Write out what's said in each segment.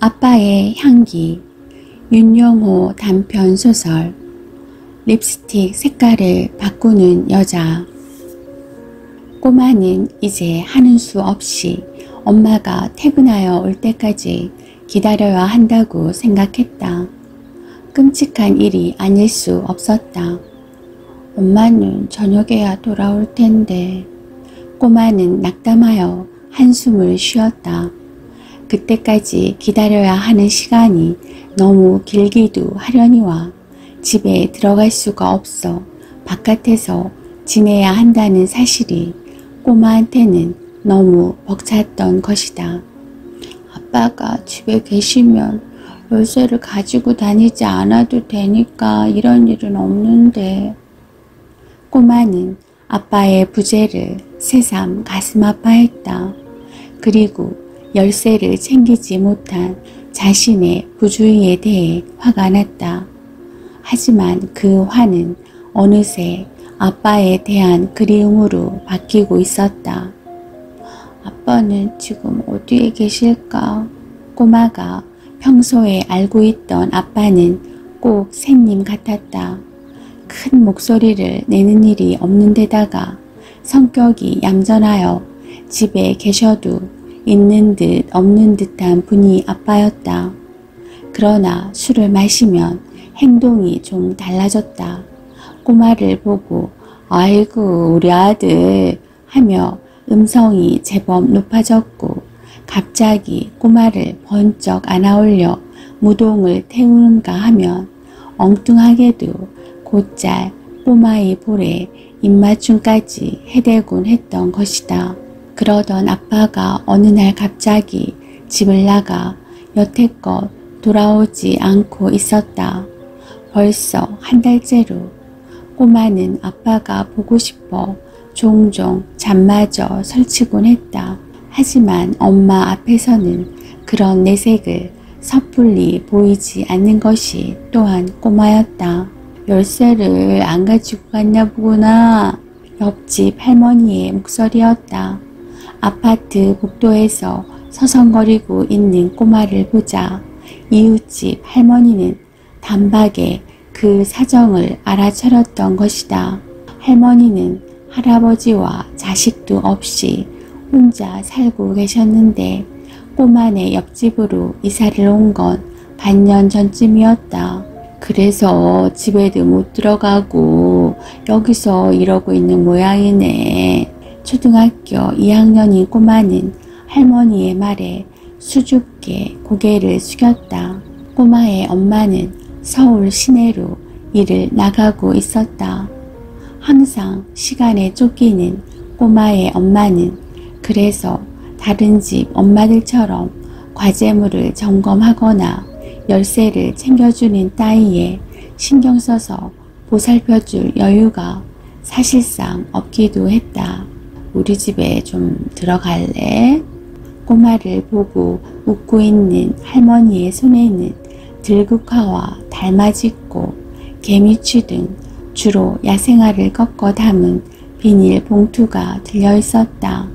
아빠의 향기. 윤영호 단편 소설. 립스틱 색깔을 바꾸는 여자. 꼬마는 이제 하는 수 없이 엄마가 퇴근하여 올 때까지 기다려야 한다고 생각했다. 끔찍한 일이 아닐 수 없었다. 엄마는 저녁에야 돌아올 텐데. 꼬마는 낙담하여 한숨을 쉬었다. 그때까지 기다려야 하는 시간이 너무 길기도 하려니와 집에 들어갈 수가 없어 바깥에서 지내야 한다는 사실이 꼬마한테는 너무 벅찼던 것이다. 아빠가 집에 계시면 열쇠를 가지고 다니지 않아도 되니까 이런 일은 없는데. 꼬마는 아빠의 부재를 새삼 가슴 아파했다. 그리고 열쇠를 챙기지 못한 자신의 부주의에 대해 화가 났다. 하지만 그 화는 어느새 아빠에 대한 그리움으로 바뀌고 있었다. 아빠는 지금 어디에 계실까? 꼬마가 평소에 알고 있던 아빠는 꼭 새님 같았다. 큰 목소리를 내는 일이 없는 데다가 성격이 얌전하여 집에 계셔도 있는 듯 없는 듯한 분이 아빠였다. 그러나 술을 마시면 행동이 좀 달라졌다. 꼬마를 보고 아이고 우리 아들 하며 음성이 제법 높아졌고 갑자기 꼬마를 번쩍 안아올려 무동을 태우는가 하면 엉뚱하게도 곧잘 꼬마의 볼에 입맞춤까지 해대곤 했던 것이다. 그러던 아빠가 어느 날 갑자기 집을 나가 여태껏 돌아오지 않고 있었다. 벌써 한 달째로. 꼬마는 아빠가 보고 싶어 종종 잠마저 설치곤 했다. 하지만 엄마 앞에서는 그런 내색을 섣불리 보이지 않는 것이 또한 꼬마였다. 열쇠를 안 가지고 갔나 보구나. 옆집 할머니의 목소리였다. 아파트 복도에서 서성거리고 있는 꼬마를 보자 이웃집 할머니는 단박에 그 사정을 알아차렸던 것이다. 할머니는 할아버지와 자식도 없이 혼자 살고 계셨는데 꼬마네 옆집으로 이사를 온 건 반년 전쯤이었다. 그래서 집에도 못 들어가고 여기서 이러고 있는 모양이네. 초등학교 2학년인 꼬마는 할머니의 말에 수줍게 고개를 숙였다. 꼬마의 엄마는 서울 시내로 일을 나가고 있었다. 항상 시간에 쫓기는 꼬마의 엄마는 그래서 다른 집 엄마들처럼 과제물을 점검하거나 열쇠를 챙겨주는 따위에 신경 써서 보살펴줄 여유가 사실상 없기도 했다. 우리 집에 좀 들어갈래? 꼬마를 보고 웃고 있는 할머니의 손에는 들국화와 달맞이꽃, 개미취 등 주로 야생화를 꺾어 담은 비닐 봉투가 들려 있었다.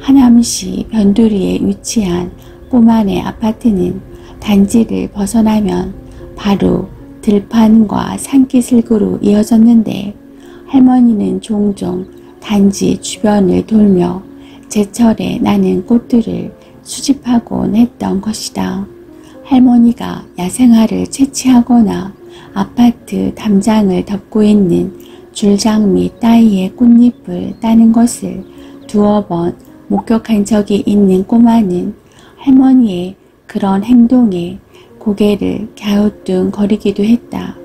하남시 변두리에 위치한 꼬마네 아파트는 단지를 벗어나면 바로 들판과 산기슭으로 이어졌는데 할머니는 종종 단지 주변을 돌며 제철에 나는 꽃들을 수집하곤 했던 것이다. 할머니가 야생화를 채취하거나 아파트 담장을 덮고 있는 줄장미 따위의 꽃잎을 따는 것을 두어 번 목격한 적이 있는 꼬마는 할머니의 그런 행동에 고개를 갸우뚱거리기도 했다.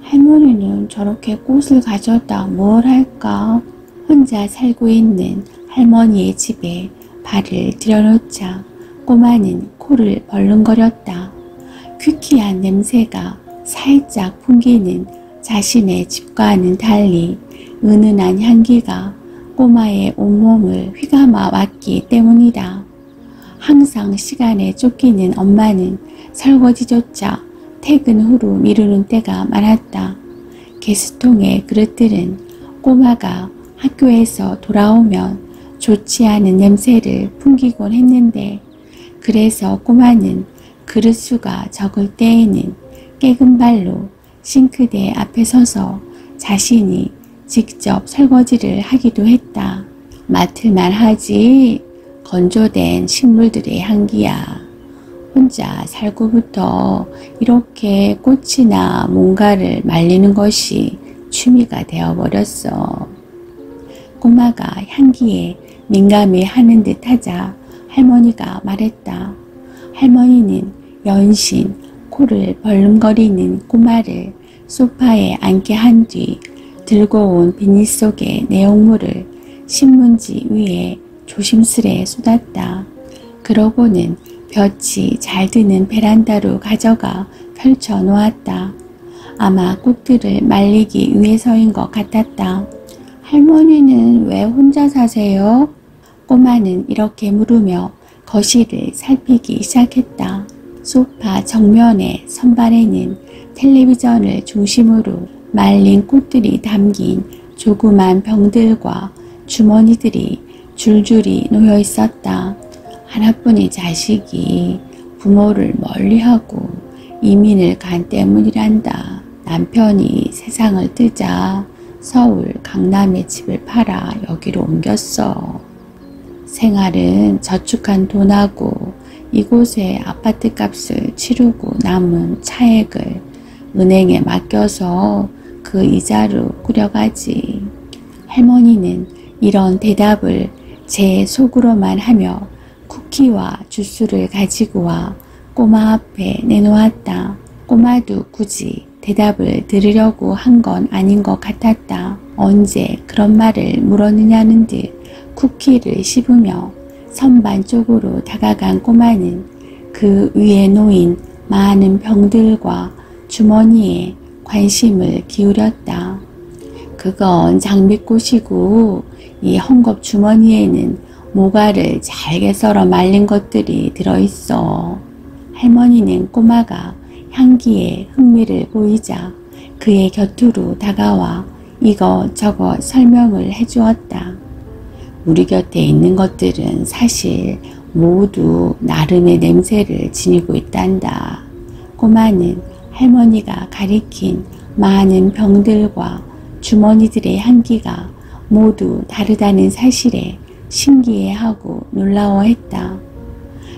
할머니는 저렇게 꽃을 가져다 뭘 할까? 혼자 살고 있는 할머니의 집에 발을 들여놓자 꼬마는 코를 벌렁거렸다. 퀴퀴한 냄새가 살짝 풍기는 자신의 집과는 달리 은은한 향기가 꼬마의 온몸을 휘감아 왔기 때문이다. 항상 시간에 쫓기는 엄마는 설거지조차 퇴근 후로 미루는 때가 많았다. 개수통의 그릇들은 꼬마가 학교에서 돌아오면 좋지 않은 냄새를 풍기곤 했는데 그래서 꼬마는 그릇수가 적을 때에는 깨금 발로 싱크대 앞에 서서 자신이 직접 설거지를 하기도 했다. 맡을만 하지. 건조된 식물들의 향기야. 혼자 살고부터 이렇게 꽃이나 뭔가를 말리는 것이 취미가 되어버렸어. 꼬마가 향기에 민감해하는 듯 하자 할머니가 말했다. 할머니는 연신 코를 벌름거리는 꼬마를 소파에 앉게 한 뒤 들고 온 비닐 속의 내용물을 신문지 위에 조심스레 쏟았다. 그러고는 볕이 잘 드는 베란다로 가져가 펼쳐 놓았다. 아마 꽃들을 말리기 위해서인 것 같았다. 할머니는 왜 혼자 사세요? 꼬마는 이렇게 물으며 거실을 살피기 시작했다. 소파 정면의 선반에는 텔레비전을 중심으로 말린 꽃들이 담긴 조그만 병들과 주머니들이 줄줄이 놓여 있었다. 하나뿐인 자식이 부모를 멀리하고 이민을 간 때문이란다. 남편이 세상을 뜨자 서울 강남에 집을 팔아 여기로 옮겼어. 생활은 저축한 돈하고 이곳에 아파트 값을 치르고 남은 차액을 은행에 맡겨서 그 이자로 꾸려가지. 할머니는 이런 대답을 제 속으로만 하며 쿠키와 주스를 가지고 와 꼬마 앞에 내놓았다. 꼬마도 굳이 대답을 들으려고 한 건 아닌 것 같았다. 언제 그런 말을 물었느냐는 듯 쿠키를 씹으며 선반 쪽으로 다가간 꼬마는 그 위에 놓인 많은 병들과 주머니에 관심을 기울였다. 그건 장미꽃이고 이 헝겊 주머니에는 모가를 잘게 썰어 말린 것들이 들어있어. 할머니는 꼬마가 향기에 흥미를 보이자 그의 곁으로 다가와 이것저것 설명을 해주었다. 우리 곁에 있는 것들은 사실 모두 나름의 냄새를 지니고 있단다. 꼬마는 할머니가 가리킨 많은 병들과 주머니들의 향기가 모두 다르다는 사실에 신기해하고 놀라워했다.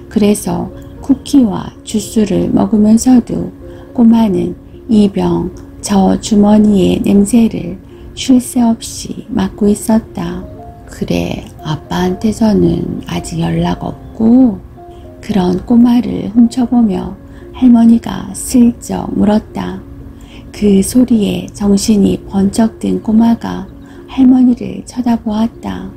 그래서 쿠키와 주스를 먹으면서도 꼬마는 이 병, 저 주머니의 냄새를 쉴 새 없이 맡고 있었다. 그래, 아빠한테서는 아직 연락 없고? 그런 꼬마를 훔쳐보며 할머니가 슬쩍 물었다. 그 소리에 정신이 번쩍 든 꼬마가 할머니를 쳐다보았다.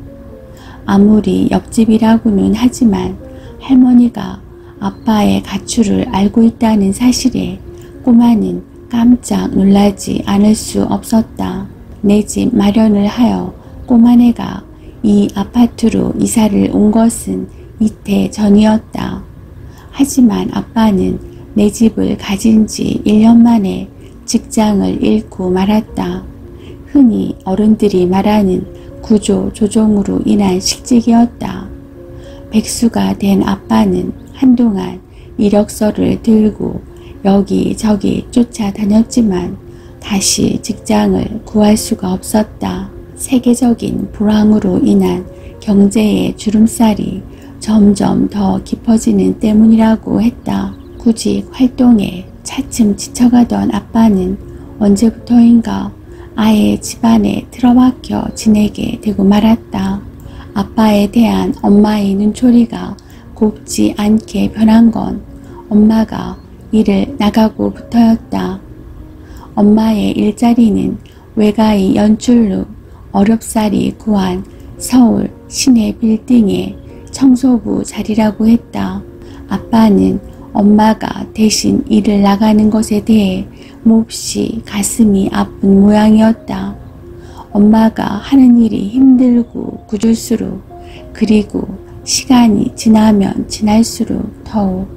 아무리 옆집이라고는 하지만 할머니가 아빠의 가출을 알고 있다는 사실에 꼬마는 깜짝 놀라지 않을 수 없었다. 내 집 마련을 하여 꼬마네가 이 아파트로 이사를 온 것은 이태 전이었다. 하지만 아빠는 내 집을 가진 지 1년 만에 직장을 잃고 말았다. 흔히 어른들이 말하는 구조조정으로 인한 실직이었다. 백수가 된 아빠는 한동안 이력서를 들고 여기저기 쫓아다녔지만 다시 직장을 구할 수가 없었다. 세계적인 불황으로 인한 경제의 주름살이 점점 더 깊어지는 때문이라고 했다. 구직 활동에 차츰 지쳐가던 아빠는 언제부터인가 아예 집안에 틀어박혀 지내게 되고 말았다. 아빠에 대한 엄마의 눈초리가 곱지 않게 변한 건 엄마가 일을 나가고부터였다. 엄마의 일자리는 외가의 연출로 어렵사리 구한 서울 시내 빌딩의 청소부 자리라고 했다. 아빠는 엄마가 대신 일을 나가는 것에 대해 몹시 가슴이 아픈 모양이었다. 엄마가 하는 일이 힘들고 굳을수록 그리고 시간이 지나면 지날수록 더욱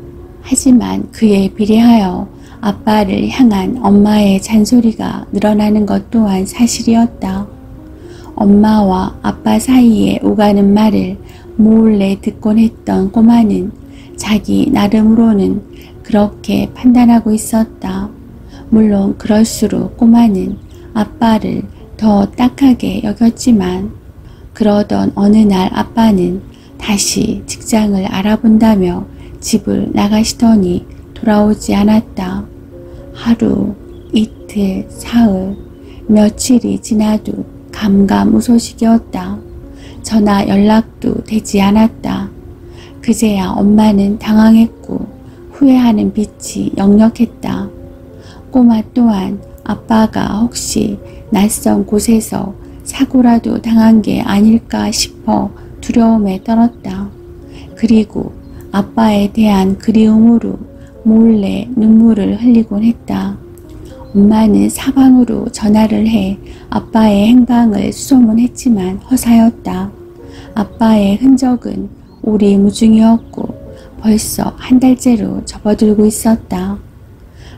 하지만 그에 비례하여 아빠를 향한 엄마의 잔소리가 늘어나는 것 또한 사실이었다. 엄마와 아빠 사이에 오가는 말을 몰래 듣곤 했던 꼬마는 자기 나름으로는 그렇게 판단하고 있었다. 물론 그럴수록 꼬마는 아빠를 더 딱하게 여겼지만 그러던 어느 날 아빠는 다시 직장을 알아본다며 집을 나가시더니 돌아오지 않았다. 하루, 이틀, 사흘, 며칠이 지나도 감감무소식이었다. 전화 연락도 되지 않았다. 그제야 엄마는 당황했고 후회하는 빛이 역력했다. 꼬마 또한 아빠가 혹시 낯선 곳에서 사고라도 당한 게 아닐까 싶어 두려움에 떨었다. 그리고 아빠에 대한 그리움으로 몰래 눈물을 흘리곤 했다. 엄마는 사방으로 전화를 해 아빠의 행방을 수소문했지만 허사였다. 아빠의 흔적은 오리무중이었고 벌써 한 달째로 접어들고 있었다.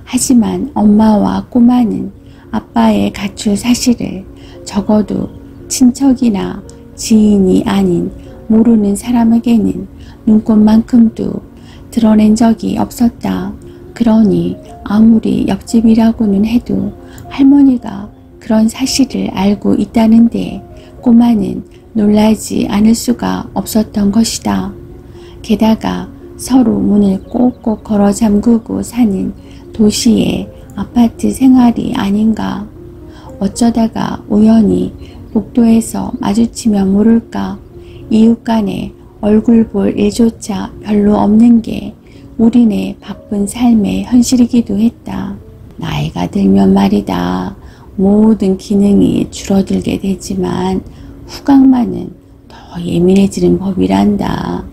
하지만 엄마와 꼬마는 아빠의 가출 사실을 적어도 친척이나 지인이 아닌 모르는 사람에게는 눈꽃만큼도 드러낸 적이 없었다. 그러니 아무리 옆집이라고는 해도 할머니가 그런 사실을 알고 있다는데 꼬마는 놀라지 않을 수가 없었던 것이다. 게다가 서로 문을 꼭꼭 걸어 잠그고 사는 도시의 아파트 생활이 아닌가. 어쩌다가 우연히 복도에서 마주치면 모를까. 이웃 간에 얼굴 볼 일조차 별로 없는 게 우리네 바쁜 삶의 현실이기도 했다. 나이가 들면 말이다. 모든 기능이 줄어들게 되지만 후각만은 더 예민해지는 법이란다.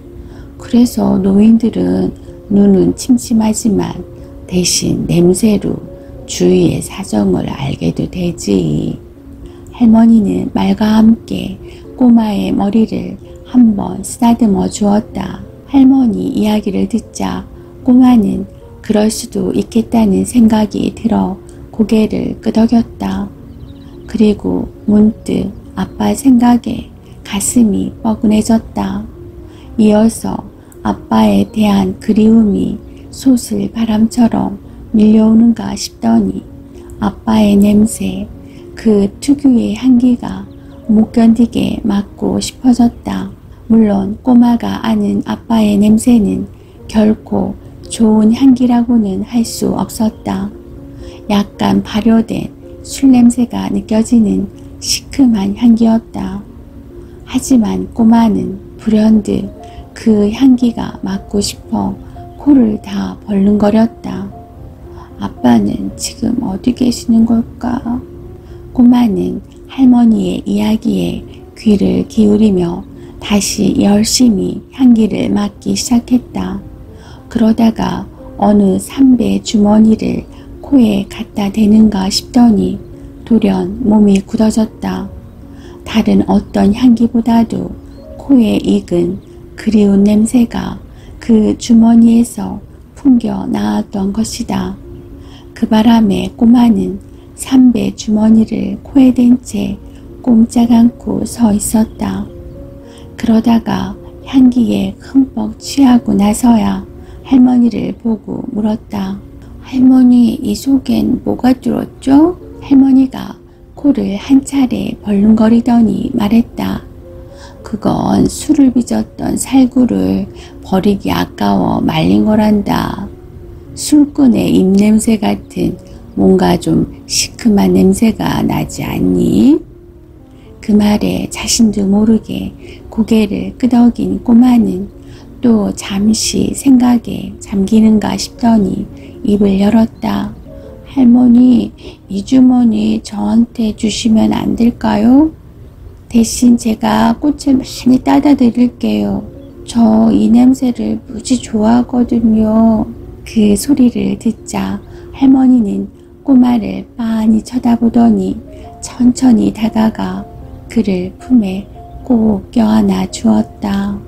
그래서 노인들은 눈은 침침하지만 대신 냄새로 주위의 사정을 알게도 되지. 할머니는 말과 함께 꼬마의 머리를 한번 쓰다듬어 주었다. 할머니 이야기를 듣자 꼬마는 그럴 수도 있겠다는 생각이 들어 고개를 끄덕였다. 그리고 문득 아빠 생각에 가슴이 뻐근해졌다. 이어서 아빠에 대한 그리움이 솟을 바람처럼 밀려오는가 싶더니 아빠의 냄새, 그 특유의 향기가 못 견디게 맡고 싶어졌다. 물론 꼬마가 아는 아빠의 냄새는 결코 좋은 향기라고는 할 수 없었다. 약간 발효된 술 냄새가 느껴지는 시큼한 향기였다. 하지만 꼬마는 불현듯 그 향기가 맡고 싶어 코를 다 벌렁거렸다. 아빠는 지금 어디 계시는 걸까? 꼬마는 할머니의 이야기에 귀를 기울이며 다시 열심히 향기를 맡기 시작했다. 그러다가 어느 삼배 주머니를 코에 갖다 대는가 싶더니 돌연 몸이 굳어졌다. 다른 어떤 향기보다도 코에 익은 그리운 냄새가 그 주머니에서 풍겨 나왔던 것이다. 그 바람에 꼬마는 삼배 주머니를 코에 댄 채 꼼짝 않고 서 있었다. 그러다가 향기에 흠뻑 취하고 나서야 할머니를 보고 물었다. 할머니, 이 속엔 뭐가 들었죠? 할머니가 코를 한 차례 벌렁거리더니 말했다. 그건 술을 빚었던 살구를 버리기 아까워 말린 거란다. 술꾼의 입냄새 같은 뭔가 좀 시큼한 냄새가 나지 않니? 그 말에 자신도 모르게 고개를 끄덕인 꼬마는 또 잠시 생각에 잠기는가 싶더니 입을 열었다. 할머니, 이 주머니 저한테 주시면 안 될까요? 대신 제가 꽃을 많이 따다 드릴게요. 저 이 냄새를 무지 좋아하거든요. 그 소리를 듣자 할머니는 꼬마를 빤히 쳐다보더니 천천히 다가가 그를 품에 꼭 껴안아 주었다.